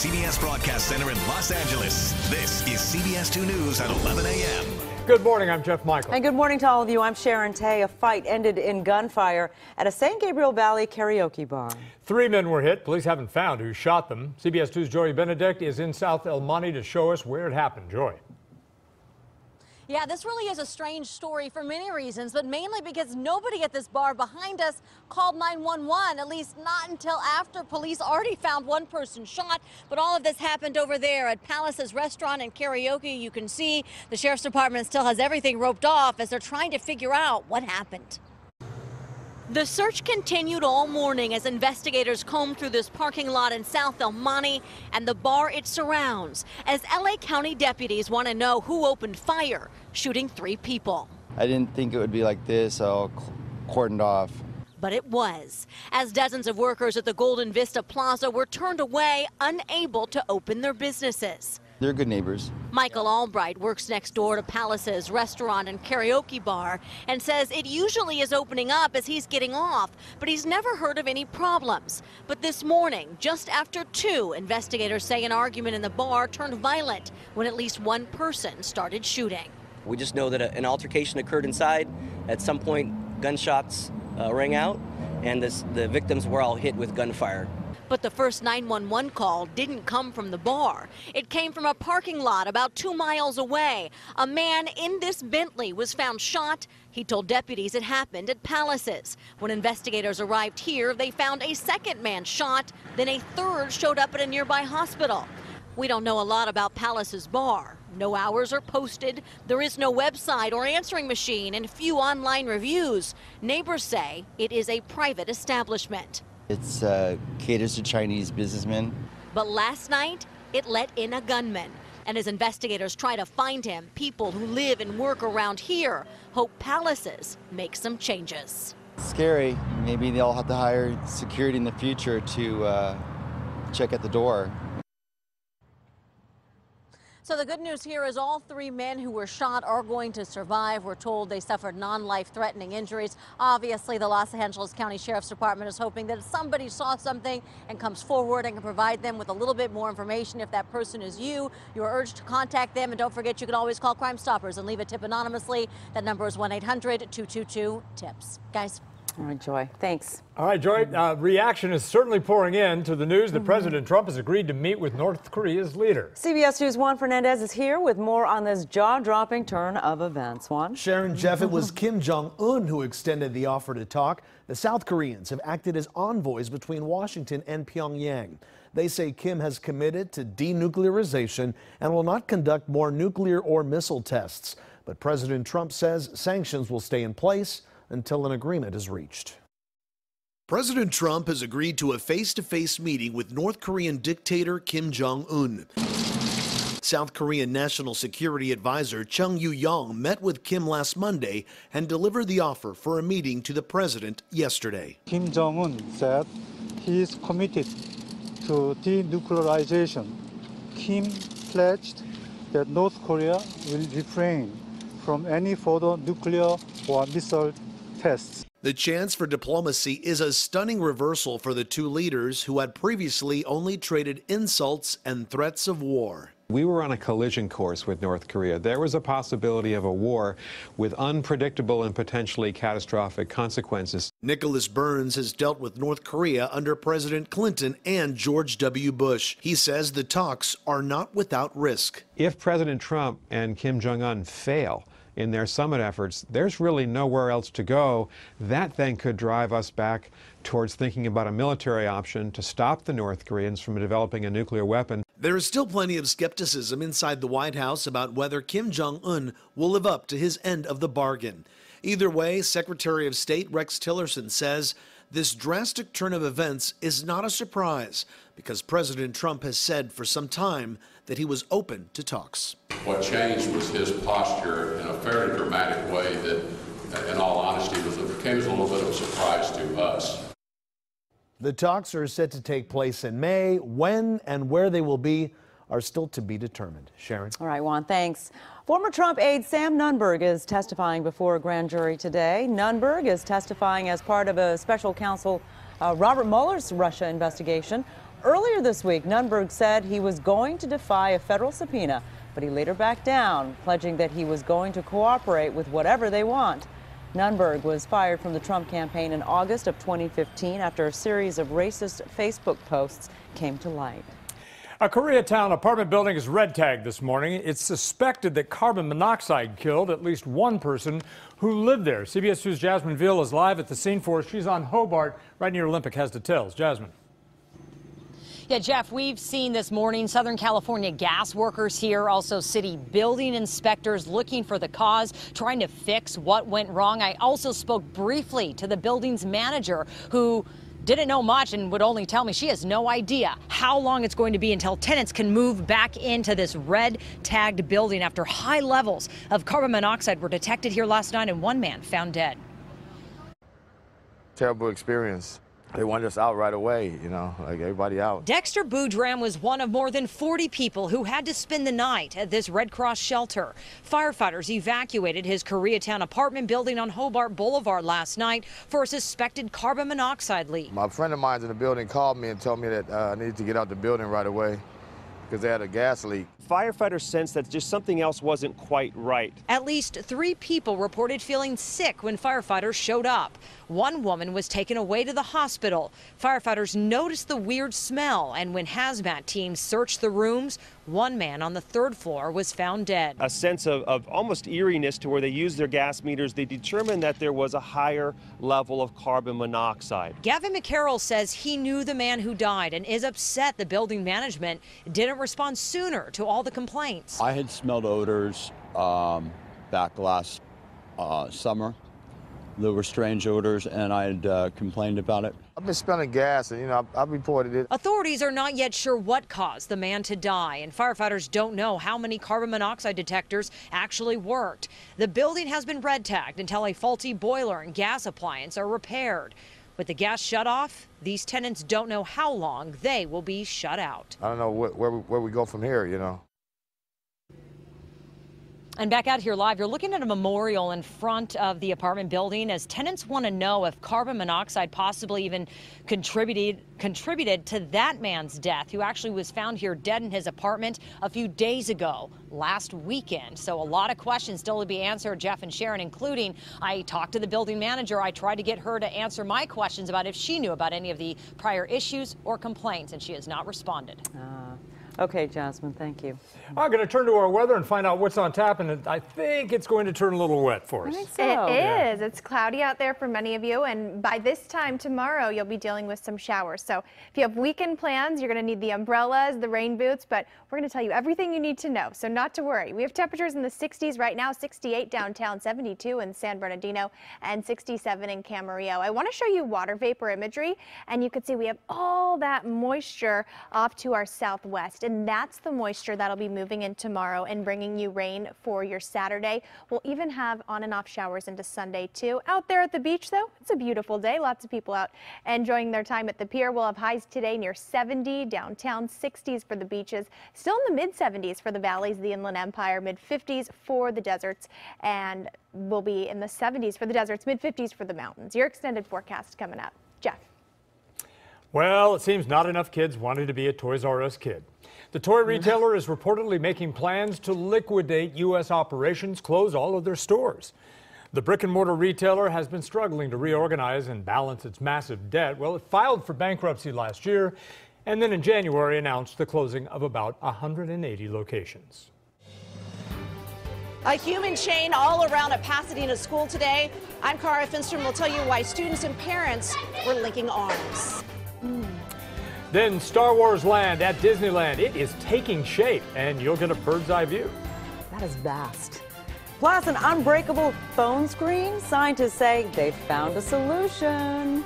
CBS Broadcast Center in Los Angeles, this is CBS 2 News at 11 a.m. Good morning, I'm Jeff Michael. And good morning to all of you. I'm Sharon Tay. A fight ended in gunfire at a St. Gabriel Valley karaoke bar. 3 men were hit. Police haven't found who shot them. CBS 2's Joy Benedict is in South El Monte to show us where it happened. Joy. Yeah, this really is a strange story for many reasons, but mainly because nobody at this bar behind us called 911, at least not until after police already found one person shot. But all of this happened over there at Palace's Restaurant and Karaoke. You can see the sheriff's department still has everything roped off as they're trying to figure out what happened. The search continued all morning as investigators combed through this parking lot in South El Monte and the bar it surrounds, as LA County deputies want to know who opened fire, shooting 3 people. I didn't think it would be like this, so cordoned off. But it was, as dozens of workers at the Golden Vista Plaza were turned away, unable to open their businesses. They're good neighbors. Michael Albright works next door to Palace's Restaurant and Karaoke bar and says it usually is opening up as he's getting off, but he's never heard of any problems. But this morning, just after 2, investigators say an argument in the bar turned violent when at least one person started shooting. We just know that an altercation occurred inside. At some point, gunshots rang out, and the victims were all hit with gunfire. But the first 911 call didn't come from the bar. It came from a parking lot about 2 miles away. A man in this Bentley was found shot. He told deputies it happened at Palace's. When investigators arrived here, they found a second man shot. Then a third showed up at a nearby hospital. We don't know a lot about Palace's bar. No hours are posted. There is no website or answering machine and few online reviews. Neighbors say it is a private establishment. It's caters to Chinese businessmen. But last night, it let in a gunman. And as investigators try to find him, people who live and work around here hope Palace's make some changes. Scary. Maybe they'll have to hire security in the future to check at the door. So the good news here is all 3 men who were shot are going to survive. We're told they suffered non-life-threatening injuries. Obviously, the Los Angeles County Sheriff's Department is hoping that somebody saw something and comes forward and can provide them with a little bit more information. If that person is you, you're urged to contact them. And don't forget, you can always call Crime Stoppers and leave a tip anonymously. That number is 1-800-222-TIPS. Guys. All right, Joy. Thanks. All right, Joy. Reaction is certainly pouring in to the news that President Trump has agreed to meet with North Korea's leader. CBS News' Juan Fernandez is here with more on this jaw-dropping turn of events. Juan? Sharon, Jeff, it was Kim Jong-un who extended the offer to talk. The South Koreans have acted as envoys between Washington and Pyongyang. They say Kim has committed to denuclearization and will not conduct more nuclear or missile tests. But President Trump says sanctions will stay in place until an agreement is reached. President Trump has agreed to a face-to-face meeting with North Korean dictator Kim Jong-un. South Korean National Security Advisor Chung Yu-yong met with Kim last Monday and delivered the offer for a meeting to the president yesterday. Kim Jong-un said he is committed to denuclearization. Kim pledged that North Korea will refrain from any further nuclear or missile tests. The chance for diplomacy is a stunning reversal for the 2 leaders who had previously only traded insults and threats of war. We were on a collision course with North Korea. There was a possibility of a war with unpredictable and potentially catastrophic consequences. Nicholas Burns has dealt with North Korea under President Clinton and George W. Bush. He says the talks are not without risk. If President Trump and Kim Jong-un fail in their summit efforts, there's really nowhere else to go. That then could drive us back towards thinking about a military option to stop the North Koreans from developing a nuclear weapon. There is still plenty of skepticism inside the White House about whether Kim Jong-un will live up to his end of the bargain. Either way, Secretary of State Rex Tillerson says this drastic turn of events is not a surprise because President Trump has said for some time that he was open to talks. What changed was his posture in a fairly dramatic way that, in all honesty, came as a little bit of a surprise to us. The talks are set to take place in May. When and where they will be are still to be determined. Sharon? All right, Juan, thanks. Former Trump aide Sam Nunberg is testifying before a grand jury today. Nunberg is testifying as part of a special counsel Robert Mueller's Russia investigation. Earlier this week, Nunberg said he was going to defy a federal subpoena, but he later backed down, pledging that he was going to cooperate with whatever they want. Nunberg was fired from the Trump campaign in August of 2015 after a series of racist Facebook posts came to light. A Koreatown apartment building is red tagged this morning. It's suspected that carbon monoxide killed at least one person who lived there. CBS 2's Jasmine Veal is live at the scene for us. She's on Hobart, right near Olympic, has details. Jasmine. Yeah, Jeff, we've seen this morning Southern California gas workers here, also city building inspectors looking for the cause, trying to fix what went wrong. I also spoke briefly to the building's manager, who didn't know much and would only tell me she has no idea how long it's going to be until tenants can move back into this red tagged building after high levels of carbon monoxide were detected here last night and one man found dead. Terrible experience. They wanted us out right away, you know, like everybody out. Dexter Boudram was one of more than 40 people who had to spend the night at this Red Cross shelter. Firefighters evacuated his Koreatown apartment building on Hobart Boulevard last night for a suspected carbon monoxide leak. My friend of mine in the building called me and told me that I needed to get out the building right away because they had a gas leak. Firefighters sensed that just something else wasn't quite right. At least 3 people reported feeling sick when firefighters showed up. One woman was taken away to the hospital. Firefighters noticed the weird smell, and when hazmat teams searched the rooms, one man on the 3rd floor was found dead. A sense of almost eeriness to where they used their gas meters. They determined that there was a higher level of carbon monoxide. Gavin McCarroll says he knew the man who died and is upset the building management didn't respond sooner to all the complaints. I had smelled odors back last summer. There were strange odors, and I had complained about it. I've been smelling gas, and, you know, I've reported it. Authorities are not yet sure what caused the man to die, and firefighters don't know how many carbon monoxide detectors actually worked. The building has been red tagged until a faulty boiler and gas appliance are repaired. With the gas shut off, these tenants don't know how long they will be shut out. I don't know where we go from here, you know. And back out here live, you're looking at a memorial in front of the apartment building as tenants want to know if carbon monoxide possibly even contributed to that man's death, who actually was found here dead in his apartment a few days ago, last weekend. So a lot of questions still to be answered, Jeff and Sharon, including I talked to the building manager. I tried to get her to answer my questions about if she knew about any of the prior issues or complaints, and she has not responded. Okay, Jasmine, thank you. I'm going to turn to our weather and find out what's on tap, and I think it's going to turn a little wet for us. It is. It's cloudy out there for many of you, and by this time tomorrow, you'll be dealing with some showers. So if you have weekend plans, you're going to need the umbrellas, the rain boots, but we're going to tell you everything you need to know, so not to worry. We have temperatures in the 60s right now, 68 downtown, 72 in San Bernardino, and 67 in Camarillo. I want to show you water vapor imagery, and you can see we have all that moisture off to our southwest, and that's the moisture that'll be moving in tomorrow and bringing you rain for your Saturday. We'll even have on and off showers into Sunday too. Out there at the beach though, it's a beautiful day. Lots of people out enjoying their time at the pier. We'll have highs today near 70 downtown, 60s for the beaches, still in the mid 70s for the valleys, the Inland Empire, mid 50s for the deserts, and we'll be in the 70s for the deserts, mid 50s for the mountains. Your extended forecast coming up. Jeff. Well, it seems not enough kids wanted to be a Toys R Us kid. The toy retailer is reportedly making plans to liquidate U.S. operations, close all of their stores. The brick-and-mortar retailer has been struggling to reorganize and balance its massive debt. Well, it filed for bankruptcy last year and then in January announced the closing of about 180 locations. A human chain all around a Pasadena school today. I'm Cara Finstrom. We'll tell you why students and parents were linking arms. Then Star Wars Land at Disneyland. It is taking shape, and you'll get a bird's eye view. That is vast. Plus, an unbreakable phone screen. Scientists say they've found a solution.